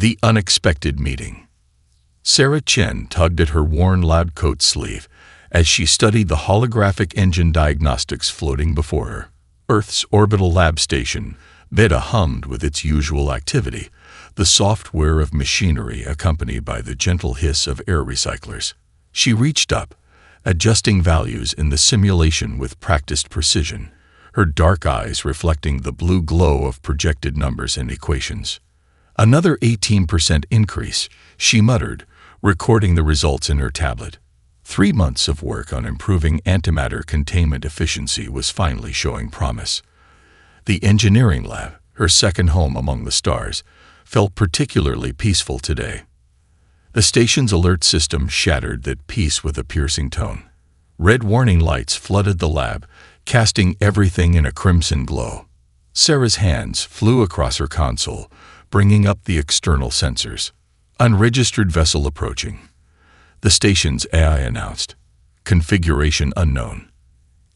The unexpected meeting. Sarah Chen tugged at her worn lab coat sleeve as she studied the holographic engine diagnostics floating before her. Earth's orbital lab station, Beta, hummed with its usual activity, the soft whir of machinery accompanied by the gentle hiss of air recyclers. She reached up, adjusting values in the simulation with practiced precision, her dark eyes reflecting the blue glow of projected numbers and equations. Another 18% increase, she muttered, recording the results in her tablet. 3 months of work on improving antimatter containment efficiency was finally showing promise. The engineering lab, her second home among the stars, felt particularly peaceful today. The station's alert system shattered that peace with a piercing tone. Red warning lights flooded the lab, casting everything in a crimson glow. Sarah's hands flew across her console, bringing up the external sensors. Unregistered vessel approaching. The station's AI announced. Configuration unknown.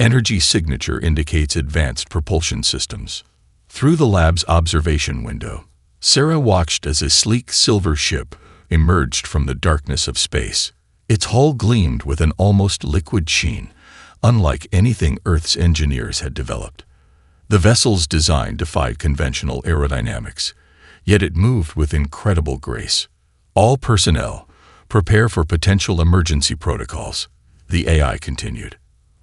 Energy signature indicates advanced propulsion systems. Through the lab's observation window, Sarah watched as a sleek silver ship emerged from the darkness of space. Its hull gleamed with an almost liquid sheen, unlike anything Earth's engineers had developed. The vessel's design defied conventional aerodynamics, yet it moved with incredible grace. All personnel, prepare for potential emergency protocols, the AI continued.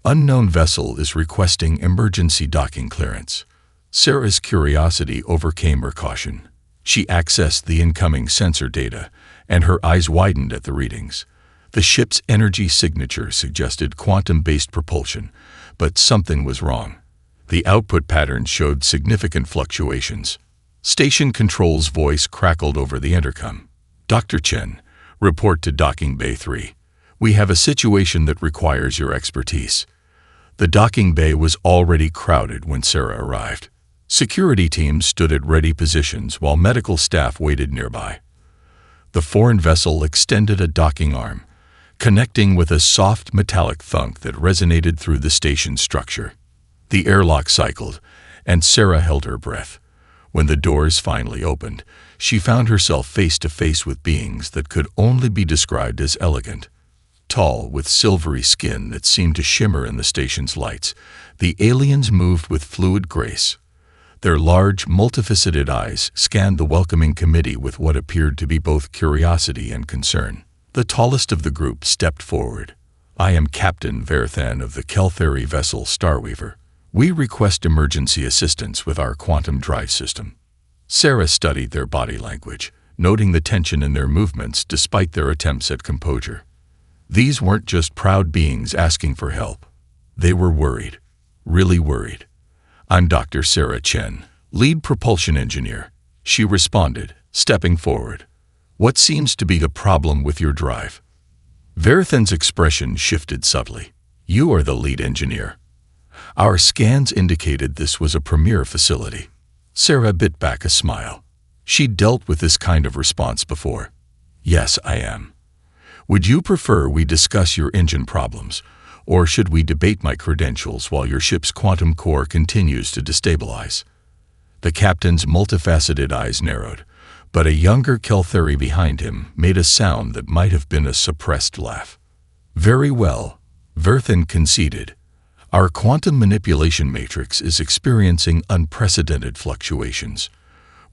Unknown vessel is requesting emergency docking clearance. Sarah's curiosity overcame her caution. She accessed the incoming sensor data, and her eyes widened at the readings. The ship's energy signature suggested quantum-based propulsion, but something was wrong. The output patterns showed significant fluctuations. Station control's voice crackled over the intercom. Dr. Chen, report to Docking Bay 3. We have a situation that requires your expertise. The docking bay was already crowded when Sarah arrived. Security teams stood at ready positions while medical staff waited nearby. The foreign vessel extended a docking arm, connecting with a soft metallic thunk that resonated through the station's structure. The airlock cycled, and Sarah held her breath. When the doors finally opened, she found herself face to face with beings that could only be described as elegant. Tall, with silvery skin that seemed to shimmer in the station's lights, the aliens moved with fluid grace. Their large, multifaceted eyes scanned the welcoming committee with what appeared to be both curiosity and concern. The tallest of the group stepped forward. I am Captain Verthan of the Keltheri vessel Starweaver. We request emergency assistance with our quantum drive system. Sarah studied their body language, noting the tension in their movements despite their attempts at composure. These weren't just proud beings asking for help. They were worried, really worried. I'm Dr. Sarah Chen, lead propulsion engineer, she responded, stepping forward. What seems to be the problem with your drive? Verthan's expression shifted subtly. You are the lead engineer. Our scans indicated this was a premier facility. Sarah bit back a smile. She'd dealt with this kind of response before. Yes, I am. Would you prefer we discuss your engine problems, or should we debate my credentials while your ship's quantum core continues to destabilize? The captain's multifaceted eyes narrowed, but a younger Keltheri behind him made a sound that might have been a suppressed laugh. Very well, Verthan conceded. Our quantum manipulation matrix is experiencing unprecedented fluctuations.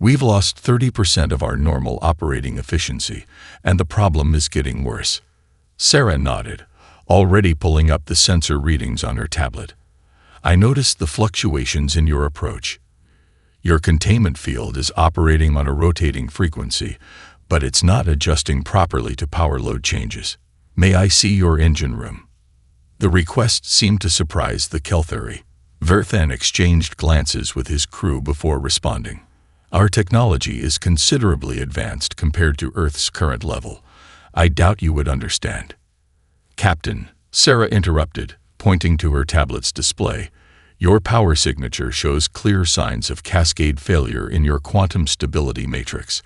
We've lost 30% of our normal operating efficiency, and the problem is getting worse. Sarah nodded, already pulling up the sensor readings on her tablet. I noticed the fluctuations in your approach. Your containment field is operating on a rotating frequency, but it's not adjusting properly to power load changes. May I see your engine room? The request seemed to surprise the Keltheri. Verthan exchanged glances with his crew before responding. Our technology is considerably advanced compared to Earth's current level. I doubt you would understand. Captain, Sarah interrupted, pointing to her tablet's display. Your power signature shows clear signs of cascade failure in your quantum stability matrix.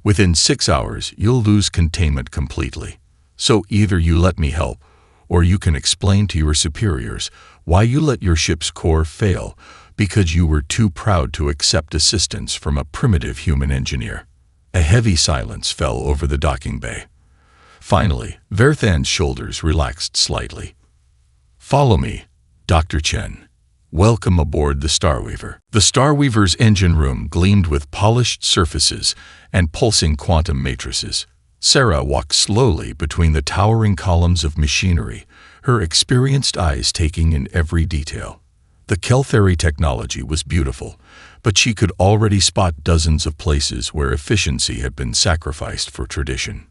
Within 6 hours, you'll lose containment completely. So either you let me help, or you can explain to your superiors why you let your ship's core fail because you were too proud to accept assistance from a primitive human engineer. A heavy silence fell over the docking bay. Finally, Verthan's shoulders relaxed slightly. "Follow me, Dr. Chen. Welcome aboard the Starweaver." The Starweaver's engine room gleamed with polished surfaces and pulsing quantum matrices. Sarah walked slowly between the towering columns of machinery, her experienced eyes taking in every detail. The Keltheri technology was beautiful, but she could already spot dozens of places where efficiency had been sacrificed for tradition.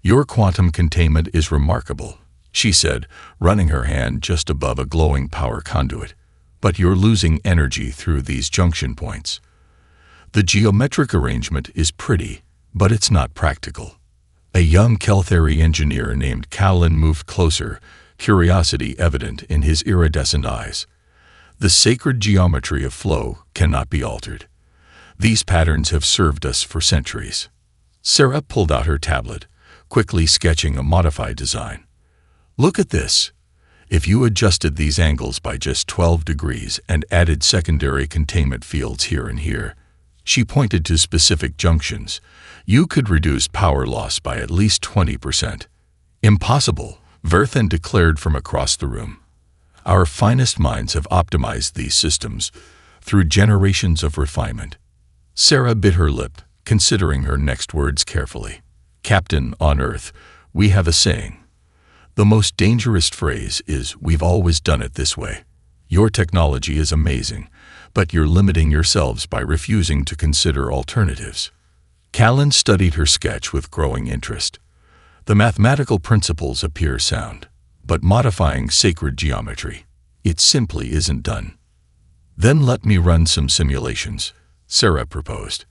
"Your quantum containment is remarkable," she said, running her hand just above a glowing power conduit. "But you're losing energy through these junction points. The geometric arrangement is pretty, but it's not practical." A young Keltheri engineer named Callan moved closer, curiosity evident in his iridescent eyes. "The sacred geometry of flow cannot be altered. These patterns have served us for centuries." Sarah pulled out her tablet, quickly sketching a modified design. "Look at this. If you adjusted these angles by just 12 degrees and added secondary containment fields here and here," she pointed to specific junctions, "you could reduce power loss by at least 20%. "Impossible," Verthan declared from across the room. "Our finest minds have optimized these systems through generations of refinement." Sarah bit her lip, considering her next words carefully. "Captain, on Earth, we have a saying. The most dangerous phrase is, 'We've always done it this way.' Your technology is amazing, but you're limiting yourselves by refusing to consider alternatives." Callan studied her sketch with growing interest. "The mathematical principles appear sound, but modifying sacred geometry, it simply isn't done." "Then let me run some simulations," Sarah proposed.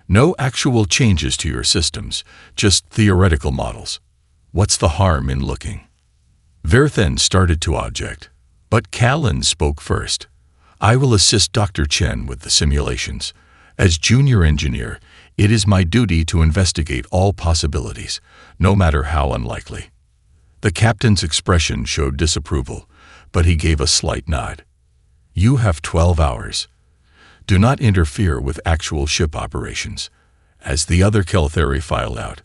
"No actual changes to your systems, just theoretical models. What's the harm in looking?" Verthan started to object, but Callan spoke first. "I will assist Dr. Chen with the simulations. As junior engineer, it is my duty to investigate all possibilities, no matter how unlikely." The captain's expression showed disapproval, but he gave a slight nod. "You have 12 hours. Do not interfere with actual ship operations." As the other Keltheri filed out,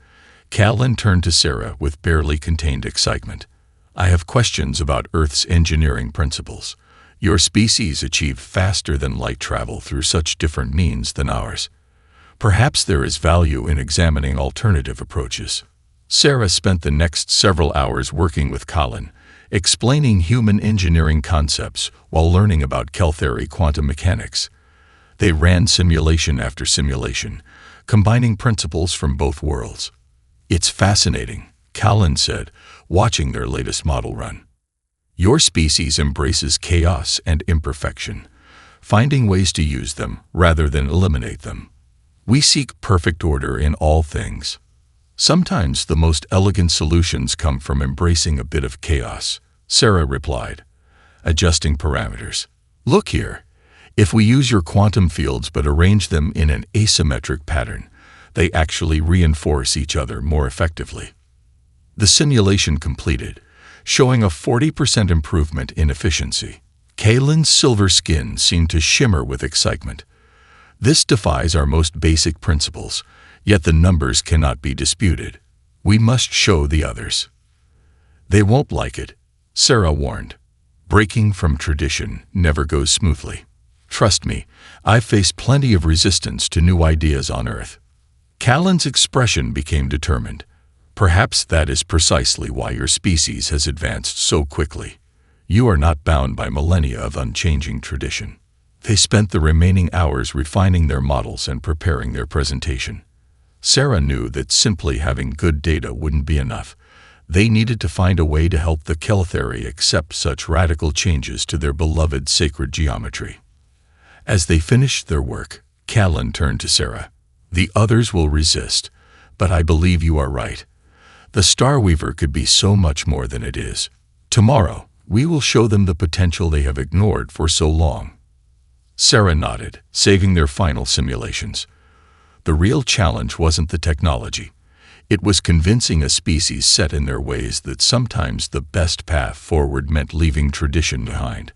Callan turned to Sarah with barely contained excitement. "I have questions about Earth's engineering principles. Your species achieved faster than light travel through such different means than ours. Perhaps there is value in examining alternative approaches." Sarah spent the next several hours working with Callan, explaining human engineering concepts while learning about Keltheri quantum mechanics. They ran simulation after simulation, combining principles from both worlds. "It's fascinating," Callan said, watching their latest model run. "Your species embraces chaos and imperfection, finding ways to use them rather than eliminate them. We seek perfect order in all things. Sometimes the most elegant solutions come from embracing a bit of chaos," Sarah replied, adjusting parameters. "Look here. If we use your quantum fields but arrange them in an asymmetric pattern, they actually reinforce each other more effectively." The simulation completed, showing a 40% improvement in efficiency. Callan's silver skin seemed to shimmer with excitement. "This defies our most basic principles, yet the numbers cannot be disputed. We must show the others." "They won't like it," Sarah warned. "Breaking from tradition never goes smoothly. Trust me, I've faced plenty of resistance to new ideas on Earth." Callan's expression became determined. "Perhaps that is precisely why your species has advanced so quickly. You are not bound by millennia of unchanging tradition." They spent the remaining hours refining their models and preparing their presentation. Sarah knew that simply having good data wouldn't be enough. They needed to find a way to help the Keltheri accept such radical changes to their beloved sacred geometry. As they finished their work, Callan turned to Sarah. "The others will resist, but I believe you are right. The Starweaver could be so much more than it is. Tomorrow, we will show them the potential they have ignored for so long." Sarah nodded, saving their final simulations. The real challenge wasn't the technology. It was convincing a species set in their ways that sometimes the best path forward meant leaving tradition behind.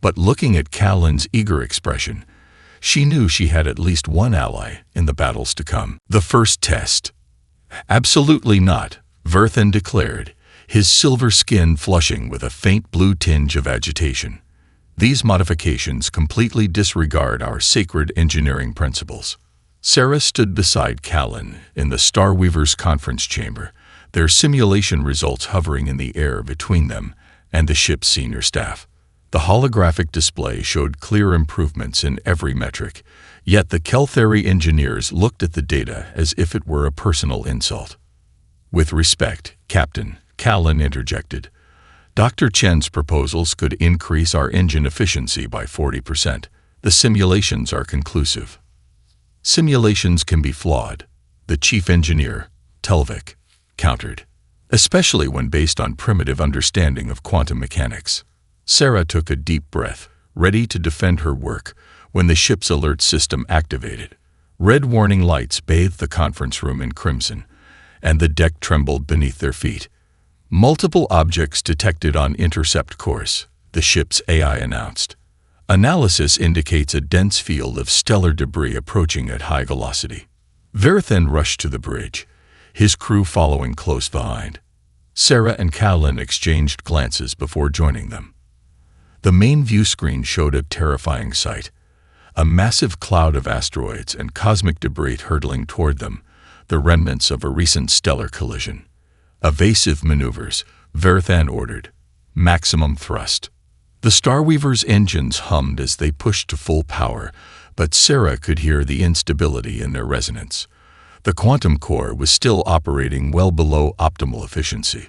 But looking at Callan's eager expression, She knew she had at least one ally in the battles to come. The first test. Absolutely not, Verthan declared, his silver skin flushing with a faint blue tinge of agitation. These modifications completely disregard our sacred engineering principles. Sarah stood beside Callan in the Starweaver's conference chamber, their simulation results hovering in the air between them and the ship's senior staff. The holographic display showed clear improvements in every metric, yet the Kelthari engineers looked at the data as if it were a personal insult. With respect, Captain, Callan interjected. Dr. Chen's proposals could increase our engine efficiency by 40%. The simulations are conclusive. Simulations can be flawed, the chief engineer, Telvik, countered, especially when based on primitive understanding of quantum mechanics. Sarah took a deep breath, ready to defend her work, when the ship's alert system activated. Red warning lights bathed the conference room in crimson, and the deck trembled beneath their feet. Multiple objects detected on intercept course, the ship's AI announced. Analysis indicates a dense field of stellar debris approaching at high velocity. Verthan rushed to the bridge, his crew following close behind. Sarah and Callan exchanged glances before joining them. The main view screen showed a terrifying sight, a massive cloud of asteroids and cosmic debris hurtling toward them, the remnants of a recent stellar collision. Evasive maneuvers, Verthan ordered. Maximum thrust. The Starweaver's engines hummed as they pushed to full power, but Sarah could hear the instability in their resonance. The quantum core was still operating well below optimal efficiency.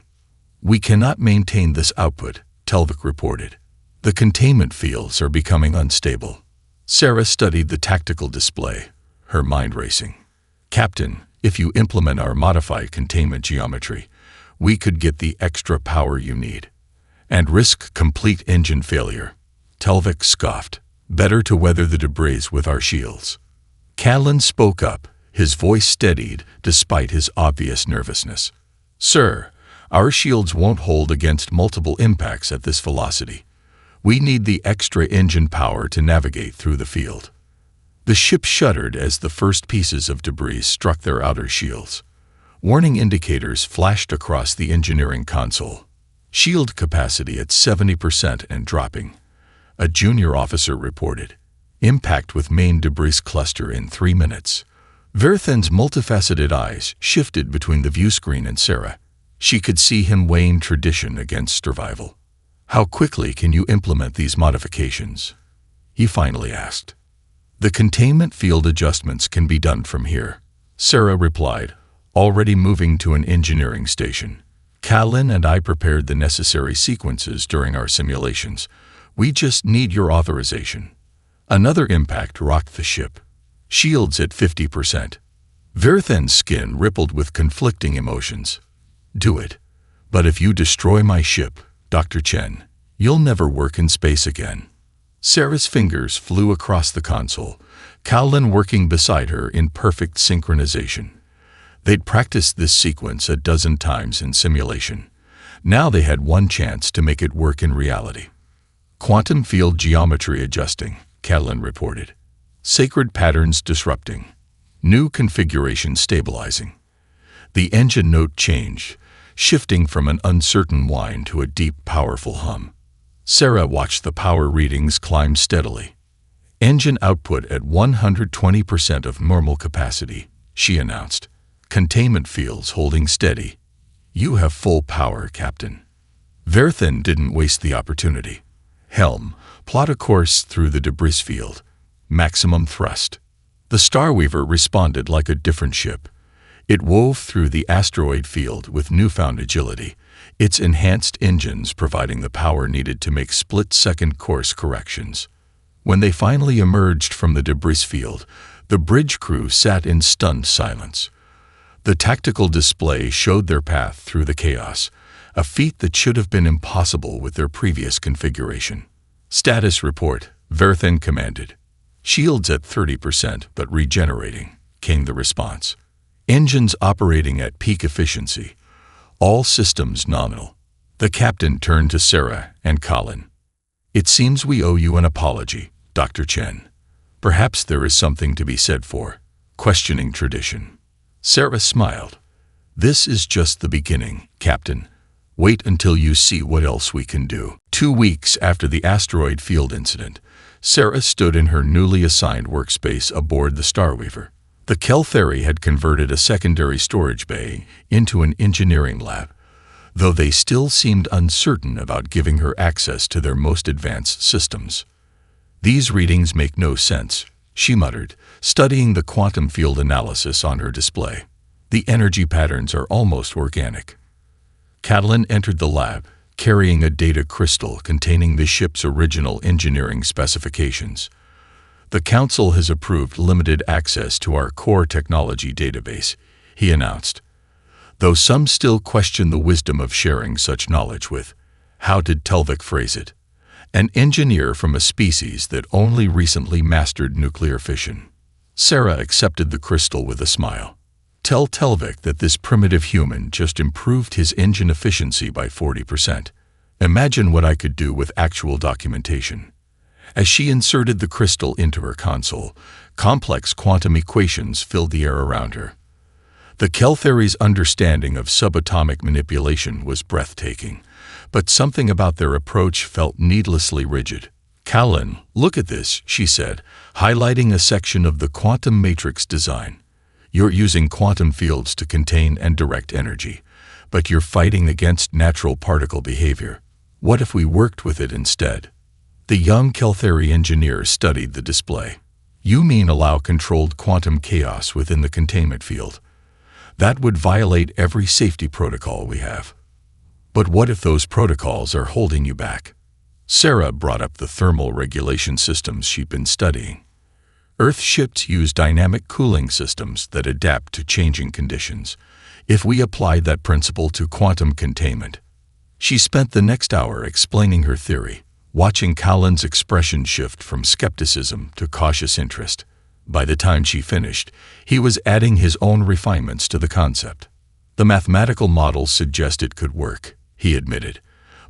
We cannot maintain this output, Telvik reported. The containment fields are becoming unstable. Sarah studied the tactical display, her mind racing. Captain, if you implement our modified containment geometry, we could get the extra power you need. And risk complete engine failure. Telvik scoffed. Better to weather the debris with our shields. Callan spoke up, his voice steadied despite his obvious nervousness. Sir, our shields won't hold against multiple impacts at this velocity. We need the extra engine power to navigate through the field. The ship shuddered as the first pieces of debris struck their outer shields. Warning indicators flashed across the engineering console. Shield capacity at 70% and dropping. A junior officer reported. Impact with main debris cluster in 3 minutes. Verthan's multifaceted eyes shifted between the view screen and Sarah. She could see him weighing tradition against survival. How quickly can you implement these modifications? He finally asked. The containment field adjustments can be done from here, Sarah replied, already moving to an engineering station. Callan and I prepared the necessary sequences during our simulations. We just need your authorization. Another impact rocked the ship. Shields at 50%. Verthan's skin rippled with conflicting emotions. Do it. But if you destroy my ship, Dr. Chen, you'll never work in space again. Sarah's fingers flew across the console, Callan working beside her in perfect synchronization. They'd practiced this sequence a dozen times in simulation. Now they had one chance to make it work in reality. Quantum field geometry adjusting, Callan reported. Sacred patterns disrupting. New configuration stabilizing. The engine note changed, shifting from an uncertain whine to a deep, powerful hum. Sarah watched the power readings climb steadily. Engine output at 120% of normal capacity, she announced. Containment fields holding steady. You have full power, Captain. Verthan didn't waste the opportunity. Helm, plot a course through the debris field. Maximum thrust. The Starweaver responded like a different ship. It wove through the asteroid field with newfound agility, its enhanced engines providing the power needed to make split-second course corrections. When they finally emerged from the debris field, the bridge crew sat in stunned silence. The tactical display showed their path through the chaos, a feat that should have been impossible with their previous configuration. Status report, Verthan commanded. Shields at 30% but regenerating, came the response. Engines operating at peak efficiency. All systems nominal. The captain turned to Sarah and Callan. It seems we owe you an apology, Dr. Chen. Perhaps there is something to be said for questioning tradition. Sarah smiled. This is just the beginning, Captain. Wait until you see what else we can do. 2 weeks after the asteroid field incident, Sarah stood in her newly assigned workspace aboard the Starweaver. The Keltheri had converted a secondary storage bay into an engineering lab, though they still seemed uncertain about giving her access to their most advanced systems. These readings make no sense, she muttered, studying the quantum field analysis on her display. The energy patterns are almost organic. Catalin entered the lab, carrying a data crystal containing the ship's original engineering specifications. The Council has approved limited access to our core technology database, he announced. Though some still question the wisdom of sharing such knowledge with, how did Telvik phrase it? An engineer from a species that only recently mastered nuclear fission. Sarah accepted the crystal with a smile. Tell Telvik that this primitive human just improved his engine efficiency by 40%. Imagine what I could do with actual documentation. As she inserted the crystal into her console, complex quantum equations filled the air around her. The Keltheri's understanding of subatomic manipulation was breathtaking, but something about their approach felt needlessly rigid. Callan, look at this, she said, highlighting a section of the quantum matrix design. You're using quantum fields to contain and direct energy, but you're fighting against natural particle behavior. What if we worked with it instead? The young Keltheri engineer studied the display. You mean allow controlled quantum chaos within the containment field? That would violate every safety protocol we have. But what if those protocols are holding you back? Sarah brought up the thermal regulation systems she'd been studying. Earth ships use dynamic cooling systems that adapt to changing conditions. If we applied that principle to quantum containment. She spent the next hour explaining her theory, watching Callan's expression shift from skepticism to cautious interest. By the time she finished, he was adding his own refinements to the concept. The mathematical models suggest it could work, he admitted,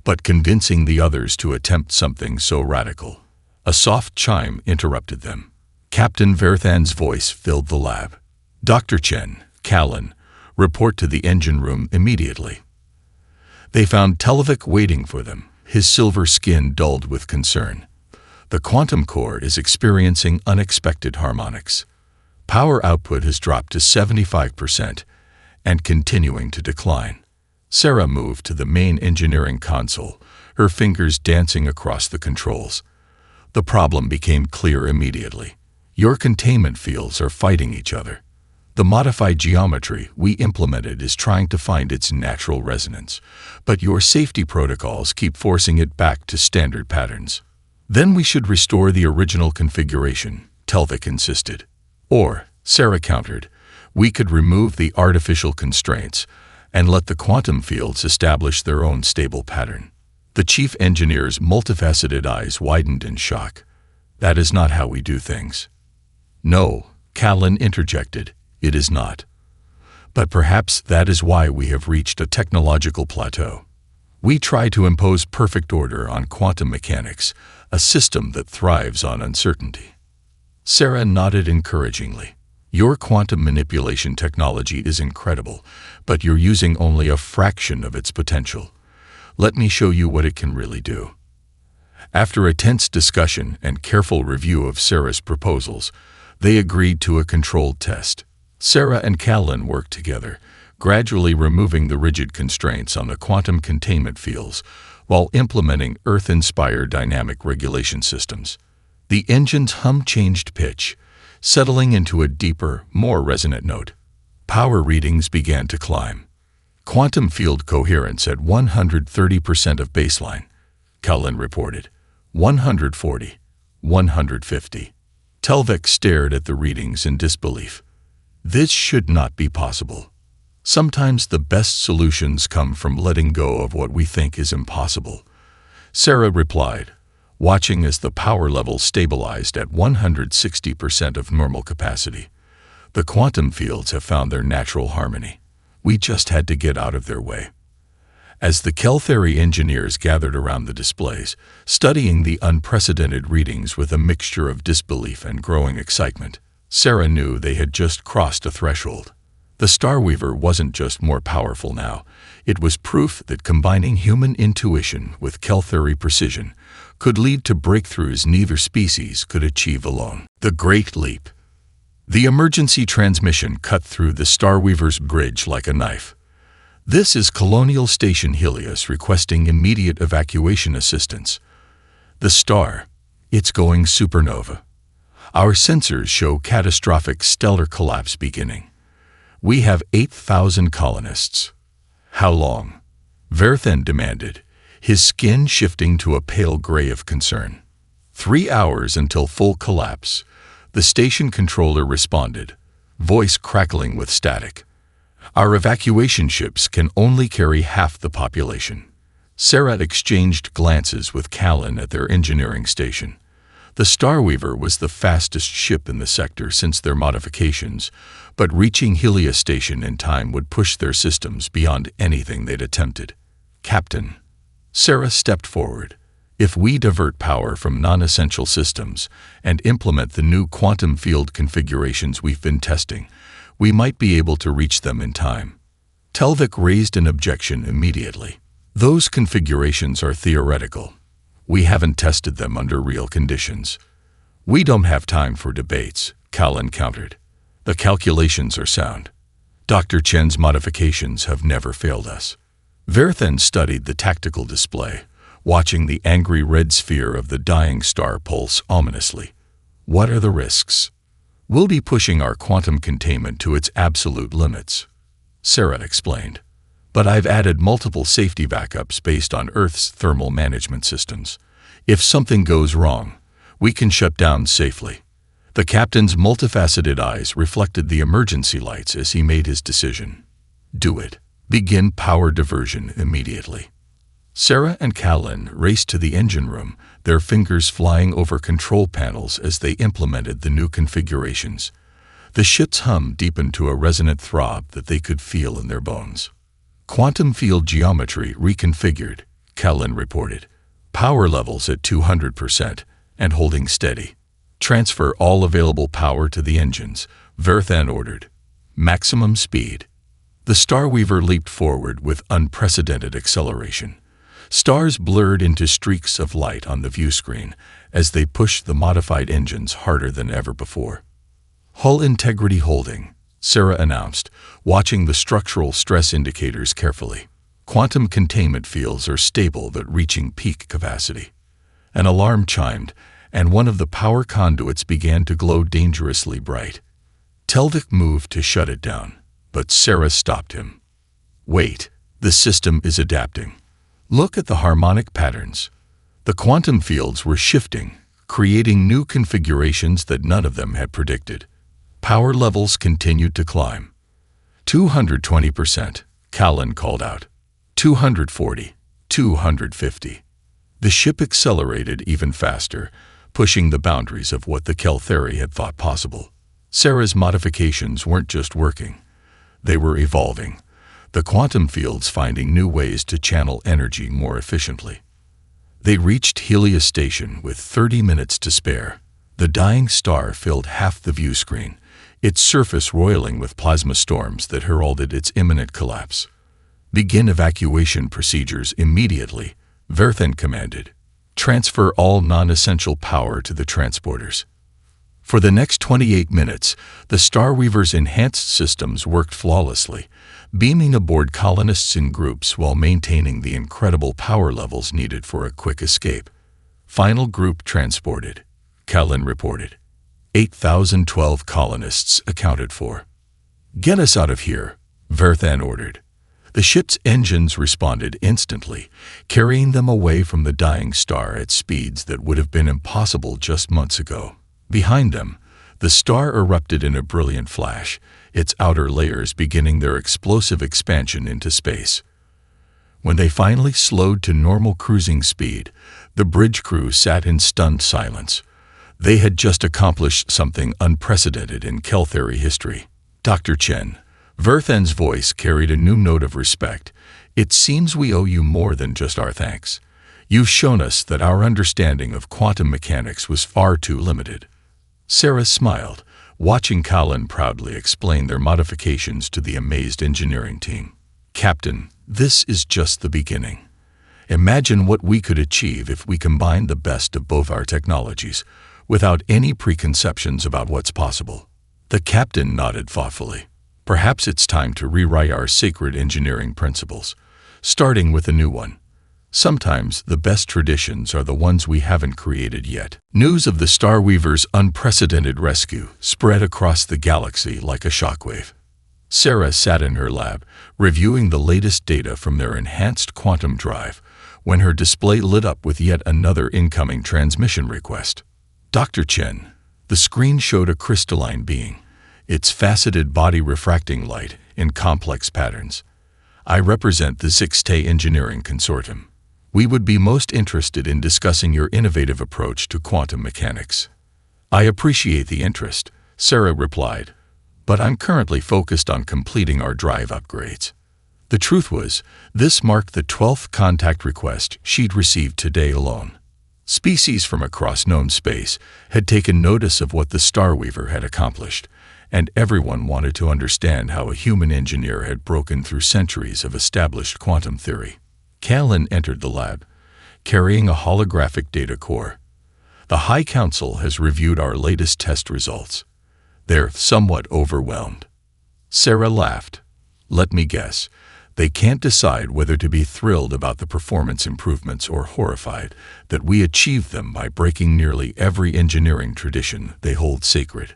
but convincing the others to attempt something so radical. A soft chime interrupted them. Captain Verthan's voice filled the lab. Dr. Chen, Callan, report to the engine room immediately. They found Telvik waiting for them, his silver skin dulled with concern. The quantum core is experiencing unexpected harmonics. Power output has dropped to 75% and continuing to decline. Sarah moved to the main engineering console, her fingers dancing across the controls. The problem became clear immediately. Your containment fields are fighting each other. The modified geometry we implemented is trying to find its natural resonance, but your safety protocols keep forcing it back to standard patterns. Then we should restore the original configuration, Telvik insisted. Or, Sarah countered, we could remove the artificial constraints and let the quantum fields establish their own stable pattern. The chief engineer's multifaceted eyes widened in shock. That is not how we do things. No, Callan interjected, it is not. But perhaps that is why we have reached a technological plateau. We try to impose perfect order on quantum mechanics, a system that thrives on uncertainty. Sarah nodded encouragingly. Your quantum manipulation technology is incredible, but you're using only a fraction of its potential. Let me show you what it can really do. After a tense discussion and careful review of Sarah's proposals, they agreed to a controlled test. Sarah and Callan worked together, gradually removing the rigid constraints on the quantum containment fields while implementing Earth-inspired dynamic regulation systems. The engine's hum changed pitch, settling into a deeper, more resonant note. Power readings began to climb. Quantum field coherence at 130% of baseline, Callan reported. 140, 150. Telvik stared at the readings in disbelief. This should not be possible. Sometimes the best solutions come from letting go of what we think is impossible. Sarah replied, watching as the power level stabilized at 160% of normal capacity. The quantum fields have found their natural harmony. We just had to get out of their way. As the Keltheri engineers gathered around the displays, studying the unprecedented readings with a mixture of disbelief and growing excitement, Sarah knew they had just crossed a threshold. The Starweaver wasn't just more powerful now, it was proof that combining human intuition with Keltheri precision could lead to breakthroughs neither species could achieve alone. The Great Leap. The emergency transmission cut through the Starweaver's bridge like a knife. This is Colonial Station Helios requesting immediate evacuation assistance. The star, it's going supernova. Our sensors show catastrophic stellar collapse beginning. We have 8,000 colonists. How long? Verthen demanded, his skin shifting to a pale gray of concern. 3 hours until full collapse, the station controller responded, voice crackling with static. Our evacuation ships can only carry half the population. Sarah exchanged glances with Callan at their engineering station. The Starweaver was the fastest ship in the sector since their modifications, but reaching Helios Station in time would push their systems beyond anything they'd attempted. Captain. Sarah stepped forward. If we divert power from non-essential systems and implement the new quantum field configurations we've been testing, we might be able to reach them in time. Telvik raised an objection immediately. Those configurations are theoretical. We haven't tested them under real conditions. We don't have time for debates, Callan countered. The calculations are sound. Dr. Chen's modifications have never failed us. Verthen studied the tactical display, watching the angry red sphere of the dying star pulse ominously. What are the risks? We'll be pushing our quantum containment to its absolute limits, Sarah explained. But I've added multiple safety backups based on Earth's thermal management systems. If something goes wrong, we can shut down safely. The captain's multifaceted eyes reflected the emergency lights as he made his decision. Do it. Begin power diversion immediately. Sarah and Callan raced to the engine room, their fingers flying over control panels as they implemented the new configurations. The ship's hum deepened to a resonant throb that they could feel in their bones. Quantum field geometry reconfigured, Callan reported. Power levels at 200% and holding steady. Transfer all available power to the engines, Verthen ordered. Maximum speed. The Starweaver leaped forward with unprecedented acceleration. Stars blurred into streaks of light on the view screen as they pushed the modified engines harder than ever before. Hull integrity holding, Sarah announced, watching the structural stress indicators carefully. Quantum containment fields are stable but reaching peak capacity. An alarm chimed, and one of the power conduits began to glow dangerously bright. Telvik moved to shut it down, but Sarah stopped him. Wait, the system is adapting. Look at the harmonic patterns. The quantum fields were shifting, creating new configurations that none of them had predicted. Power levels continued to climb. 220%, Callan called out. 240, 250. The ship accelerated even faster, pushing the boundaries of what the Keltheri had thought possible. Sarah's modifications weren't just working. They were evolving. The quantum fields finding new ways to channel energy more efficiently. They reached Helios Station with 30 minutes to spare. The dying star filled half the view screen, its surface roiling with plasma storms that heralded its imminent collapse. Begin evacuation procedures immediately, Verthen commanded. Transfer all non-essential power to the transporters. For the next 28 minutes, the Starweaver's enhanced systems worked flawlessly, beaming aboard colonists in groups while maintaining the incredible power levels needed for a quick escape. Final group transported, Callan reported. 8,012 colonists accounted for. Get us out of here, Verthen ordered. The ship's engines responded instantly, carrying them away from the dying star at speeds that would have been impossible just months ago. Behind them, the star erupted in a brilliant flash, its outer layers beginning their explosive expansion into space. When they finally slowed to normal cruising speed, the bridge crew sat in stunned silence. They had just accomplished something unprecedented in Keltheri history. Dr. Chen, Verthen's voice carried a new note of respect. It seems we owe you more than just our thanks. You've shown us that our understanding of quantum mechanics was far too limited." Sarah smiled, watching Colin proudly explain their modifications to the amazed engineering team. "Captain, this is just the beginning. Imagine what we could achieve if we combined the best of both our technologies, without any preconceptions about what's possible." The captain nodded thoughtfully. "Perhaps it's time to rewrite our sacred engineering principles, starting with a new one. Sometimes the best traditions are the ones we haven't created yet." News of the Starweaver's unprecedented rescue spread across the galaxy like a shockwave. Sarah sat in her lab, reviewing the latest data from their enhanced quantum drive, when her display lit up with yet another incoming transmission request. "Dr. Chen," the screen showed a crystalline being, its faceted body refracting light in complex patterns. "I represent the Sixte Engineering Consortium. We would be most interested in discussing your innovative approach to quantum mechanics." "I appreciate the interest," Sarah replied, "but I'm currently focused on completing our drive upgrades." The truth was, this marked the 12th contact request she'd received today alone. Species from across known space had taken notice of what the Starweaver had accomplished, and everyone wanted to understand how a human engineer had broken through centuries of established quantum theory. Callan entered the lab, carrying a holographic data core. "The High Council has reviewed our latest test results. They're somewhat overwhelmed." Sarah laughed. "Let me guess. They can't decide whether to be thrilled about the performance improvements or horrified that we achieved them by breaking nearly every engineering tradition they hold sacred."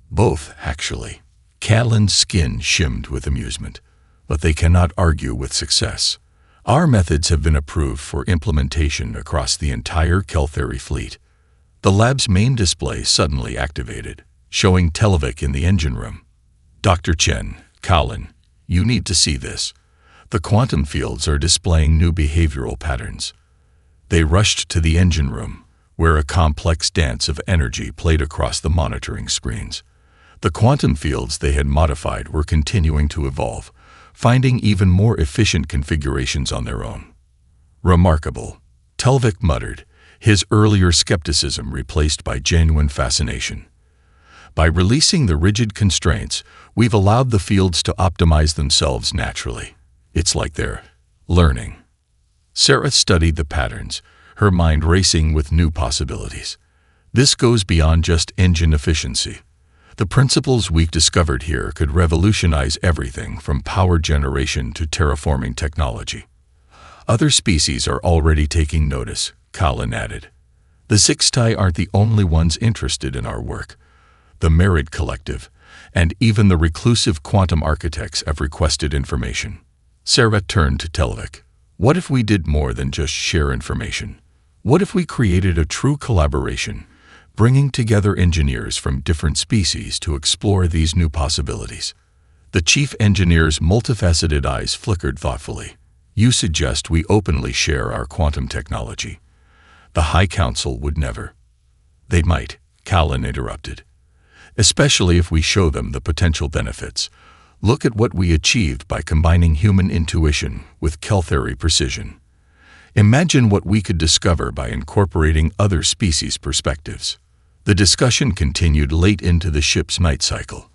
"Both, actually." Callan's skin shimmed with amusement. "But they cannot argue with success. Our methods have been approved for implementation across the entire Keltheri fleet." The lab's main display suddenly activated, showing Televik in the engine room. "Dr. Chen, Colin, you need to see this. The quantum fields are displaying new behavioral patterns." They rushed to the engine room, where a complex dance of energy played across the monitoring screens. The quantum fields they had modified were continuing to evolve, finding even more efficient configurations on their own. "Remarkable," Telvik muttered, his earlier skepticism replaced by genuine fascination. "By releasing the rigid constraints, we've allowed the fields to optimize themselves naturally. It's like they're learning." Sarah studied the patterns, her mind racing with new possibilities. "This goes beyond just engine efficiency. The principles we've discovered here could revolutionize everything from power generation to terraforming technology." "Other species are already taking notice," Colin added. "The Sixtai aren't the only ones interested in our work. The Merid Collective, and even the reclusive quantum architects have requested information." Sarah turned to Televik. "What if we did more than just share information? What if we created a true collaboration, bringing together engineers from different species to explore these new possibilities?" The chief engineer's multifaceted eyes flickered thoughtfully. "You suggest we openly share our quantum technology? The High Council would never." "They might," Colin interrupted. "Especially if we show them the potential benefits. Look at what we achieved by combining human intuition with Keltheri precision. Imagine what we could discover by incorporating other species' perspectives." The discussion continued late into the ship's night cycle.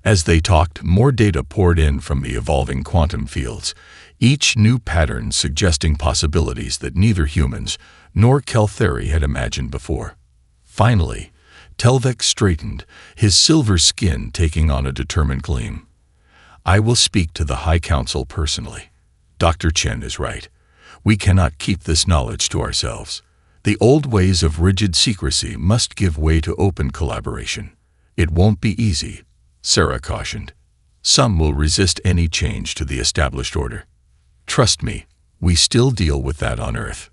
As they talked, more data poured in from the evolving quantum fields, each new pattern suggesting possibilities that neither humans nor Keltheri had imagined before. Finally, Telvik straightened, his silver skin taking on a determined gleam. "I will speak to the High Council personally. Dr. Chen is right. We cannot keep this knowledge to ourselves. The old ways of rigid secrecy must give way to open collaboration. It won't be easy," Sarah cautioned. "Some will resist any change to the established order. Trust me, we still deal with that on Earth."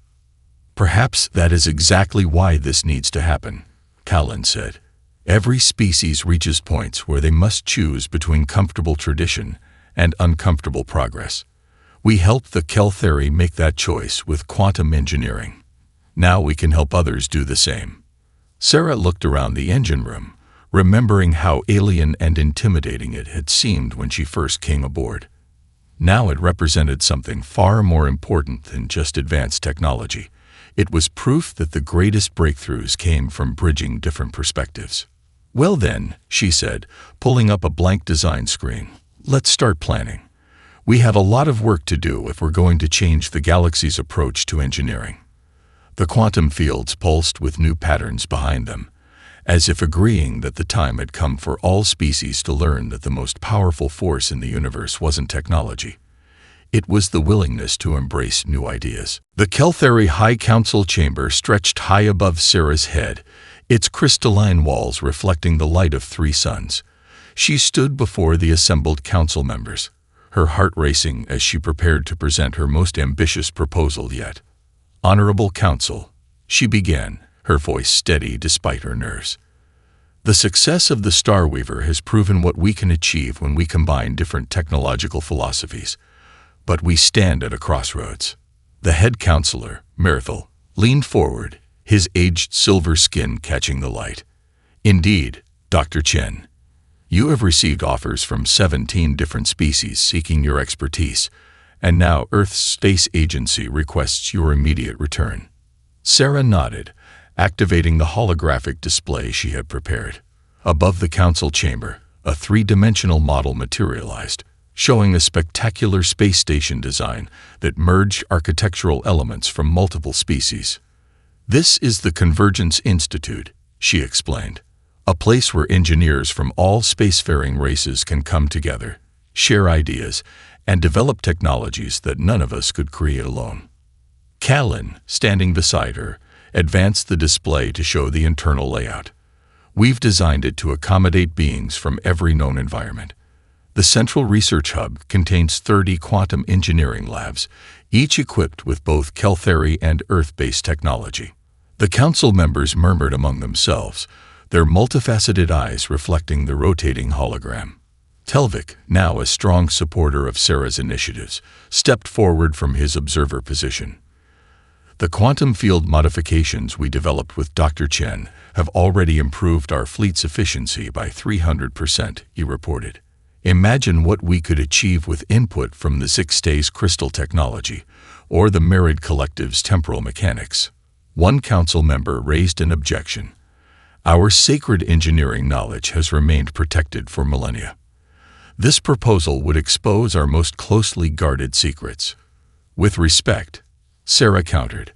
"Perhaps that is exactly why this needs to happen," Colin said. "Every species reaches points where they must choose between comfortable tradition and uncomfortable progress. We helped the Keltheri make that choice with quantum engineering. Now we can help others do the same." Sarah looked around the engine room, remembering how alien and intimidating it had seemed when she first came aboard. Now it represented something far more important than just advanced technology. It was proof that the greatest breakthroughs came from bridging different perspectives. "Well then," she said, pulling up a blank design screen, "let's start planning. We have a lot of work to do if we're going to change the galaxy's approach to engineering." The quantum fields pulsed with new patterns behind them, as if agreeing that the time had come for all species to learn that the most powerful force in the universe wasn't technology. It was the willingness to embrace new ideas. The Kelthari High Council chamber stretched high above Sarah's head, its crystalline walls reflecting the light of 3 suns. She stood before the assembled council members, her heart racing as she prepared to present her most ambitious proposal yet. "Honorable Council," she began, her voice steady despite her nerves. "The success of the Starweaver has proven what we can achieve when we combine different technological philosophies. But we stand at a crossroads." The head counselor, Mirthel, leaned forward, his aged silver skin catching the light. "Indeed, Dr. Chen. You have received offers from 17 different species seeking your expertise, and now Earth's space agency requests your immediate return." Sarah nodded, activating the holographic display she had prepared. Above the council chamber, a 3-dimensional model materialized, showing a spectacular space station design that merged architectural elements from multiple species. "This is the Convergence Institute," she explained, "a place where engineers from all spacefaring races can come together, share ideas, and develop technologies that none of us could create alone." Callan, standing beside her, advanced the display to show the internal layout. "We've designed it to accommodate beings from every known environment. The Central Research Hub contains 30 quantum engineering labs, each equipped with both Kelthari and Earth-based technology." The council members murmured among themselves, their multifaceted eyes reflecting the rotating hologram. Telvik, now a strong supporter of Sarah's initiatives, stepped forward from his observer position. "The quantum field modifications we developed with Dr. Chen have already improved our fleet's efficiency by 300%, he reported. "Imagine what we could achieve with input from the Six-Days crystal technology, or the Merid Collective's temporal mechanics." One council member raised an objection. "Our sacred engineering knowledge has remained protected for millennia. This proposal would expose our most closely guarded secrets." "With respect," Sarah countered,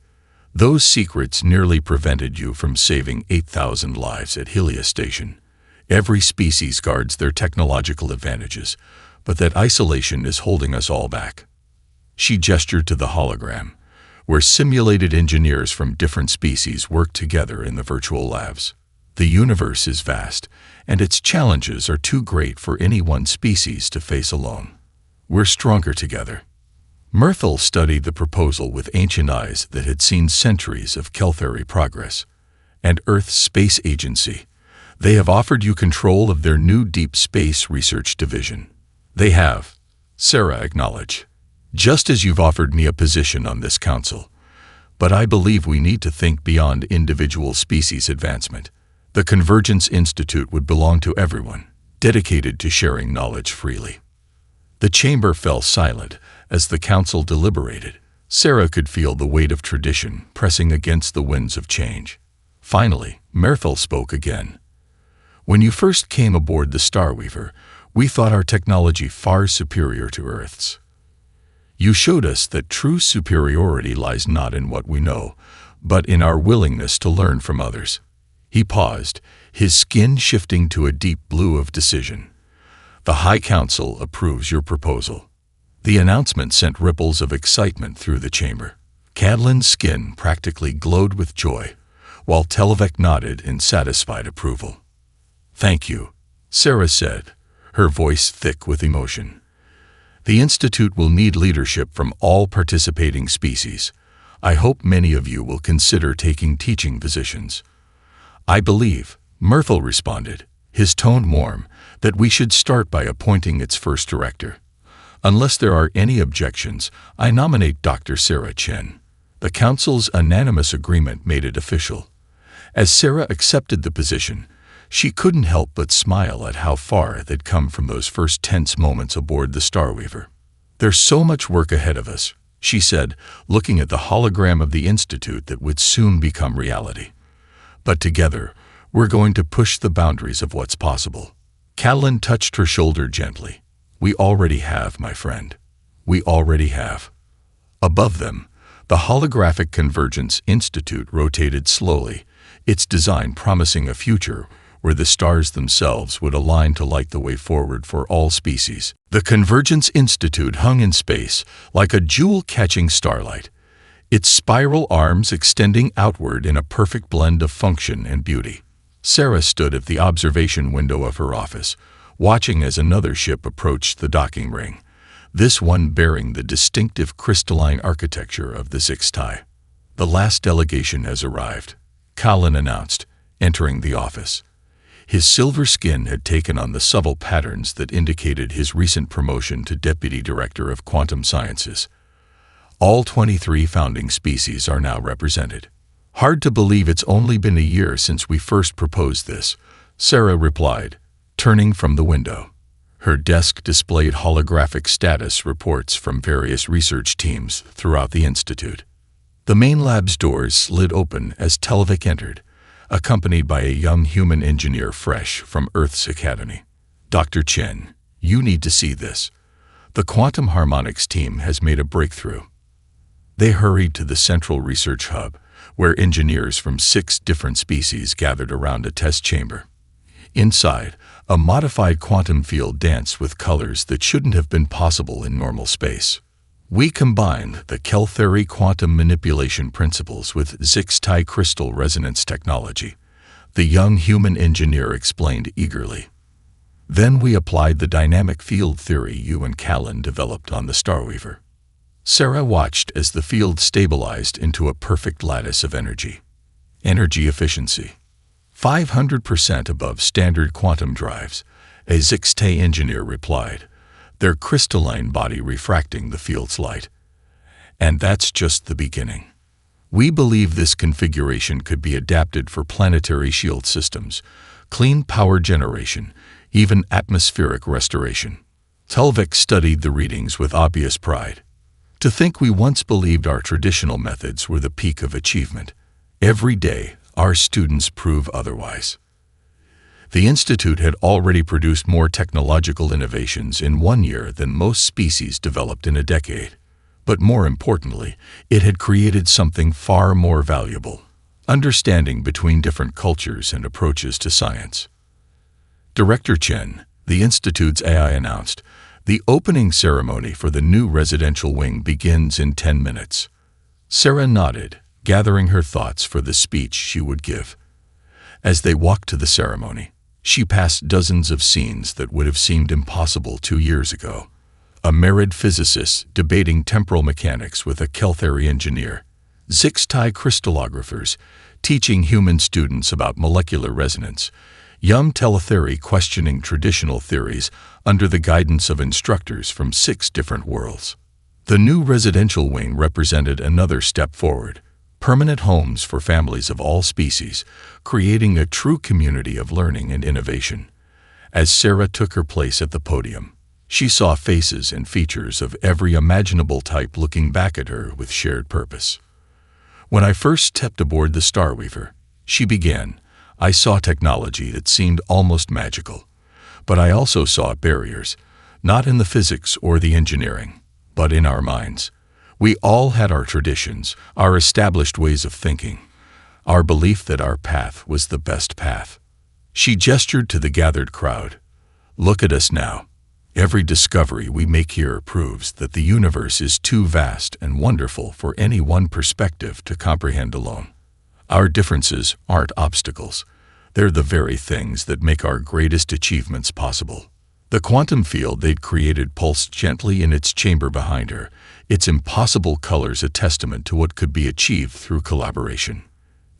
"those secrets nearly prevented you from saving 8,000 lives at Helios Station. Every species guards their technological advantages, but that isolation is holding us all back." She gestured to the hologram, where simulated engineers from different species work together in the virtual labs. "The universe is vast, and its challenges are too great for any one species to face alone. We're stronger together." Mirthel studied the proposal with ancient eyes that had seen centuries of Kelthari progress. "And Earth's space agency. They have offered you control of their new deep space research division." "They have," Sarah acknowledged, "just as you've offered me a position on this council. But I believe we need to think beyond individual species advancement. The Convergence Institute would belong to everyone, dedicated to sharing knowledge freely." The chamber fell silent as the council deliberated. Sarah could feel the weight of tradition pressing against the winds of change. Finally, Mirthel spoke again. "When you first came aboard the Starweaver, we thought our technology far superior to Earth's. You showed us that true superiority lies not in what we know, but in our willingness to learn from others." He paused, his skin shifting to a deep blue of decision. "The High Council approves your proposal." The announcement sent ripples of excitement through the chamber. Cadlan's skin practically glowed with joy, while Telvik nodded in satisfied approval. "Thank you," Sarah said, her voice thick with emotion. "The Institute will need leadership from all participating species. I hope many of you will consider taking teaching positions." "I believe," Mirthel responded, his tone warm, "that we should start by appointing its first director. Unless there are any objections, I nominate Dr. Sarah Chen." The council's unanimous agreement made it official. As Sarah accepted the position, she couldn't help but smile at how far they'd come from those first tense moments aboard the Starweaver. "There's so much work ahead of us," she said, looking at the hologram of the Institute that would soon become reality. "But together, we're going to push the boundaries of what's possible." Catelyn touched her shoulder gently. "We already have, my friend. We already have." Above them, the holographic Convergence Institute rotated slowly, its design promising a future where the stars themselves would align to light the way forward for all species. The Convergence Institute hung in space like a jewel-catching starlight, its spiral arms extending outward in a perfect blend of function and beauty. Sarah stood at the observation window of her office, watching as another ship approached the docking ring, this one bearing the distinctive crystalline architecture of the HFY. "The last delegation has arrived," Colin announced, entering the office. His silver skin had taken on the subtle patterns that indicated his recent promotion to Deputy Director of Quantum Sciences. "All 23 founding species are now represented." "Hard to believe it's only been a year since we first proposed this," Sarah replied, turning from the window. Her desk displayed holographic status reports from various research teams throughout the Institute. The main lab's doors slid open as Telvik entered, accompanied by a young human engineer fresh from Earth's Academy. "Dr. Chen, you need to see this. The quantum harmonics team has made a breakthrough." They hurried to the central research hub, where engineers from 6 different species gathered around a test chamber. Inside, a modified quantum field danced with colors that shouldn't have been possible in normal space. "We combined the Keltheri quantum manipulation principles with HFY crystal resonance technology," the young human engineer explained eagerly. "Then we applied the dynamic field theory you and Callan developed on the Starweaver." Sarah watched as the field stabilized into a perfect lattice of energy. "Energy efficiency 500% above standard quantum drives," a HFY engineer replied, their crystalline body refracting the field's light. "And that's just the beginning. We believe this configuration could be adapted for planetary shield systems, clean power generation, even atmospheric restoration." Telvik studied the readings with obvious pride. "To think we once believed our traditional methods were the peak of achievement. Every day, our students prove otherwise." The Institute had already produced more technological innovations in 1 year than most species developed in a decade. But more importantly, it had created something far more valuable: understanding between different cultures and approaches to science. "Director Chen," the Institute's AI announced, "the opening ceremony for the new residential wing begins in 10 minutes. Sarah nodded, gathering her thoughts for the speech she would give. As they walked to the ceremony, she passed dozens of scenes that would have seemed impossible 2 years ago. A married physicist debating temporal mechanics with a Keltheri engineer, HFY crystallographers teaching human students about molecular resonance, young Teletheri questioning traditional theories under the guidance of instructors from 6 different worlds. The new residential wing represented another step forward: permanent homes for families of all species, creating a true community of learning and innovation. As Sarah took her place at the podium, she saw faces and features of every imaginable type looking back at her with shared purpose. "When I first stepped aboard the Starweaver," she began, "I saw technology that seemed almost magical. But I also saw barriers, not in the physics or the engineering, but in our minds. We all had our traditions, our established ways of thinking, our belief that our path was the best path." She gestured to the gathered crowd. "Look at us now. Every discovery we make here proves that the universe is too vast and wonderful for any one perspective to comprehend alone. Our differences aren't obstacles. They're the very things that make our greatest achievements possible." The quantum field they'd created pulsed gently in its chamber behind her, its impossible colors a testament to what could be achieved through collaboration.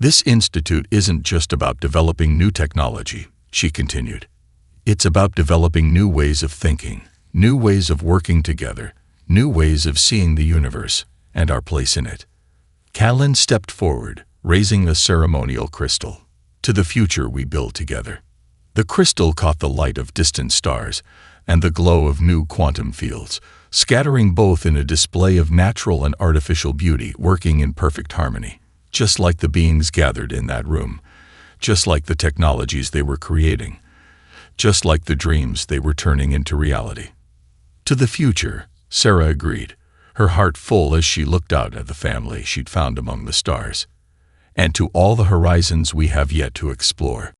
"This institute isn't just about developing new technology," she continued. "It's about developing new ways of thinking, new ways of working together, new ways of seeing the universe and our place in it." Callan stepped forward, raising a ceremonial crystal. "To the future we build together." The crystal caught the light of distant stars and the glow of new quantum fields, scattering both in a display of natural and artificial beauty working in perfect harmony, just like the beings gathered in that room, just like the technologies they were creating, just like the dreams they were turning into reality. To the future, Sarah agreed, her heart full as she looked out at the family she'd found among the stars, and to all the horizons we have yet to explore.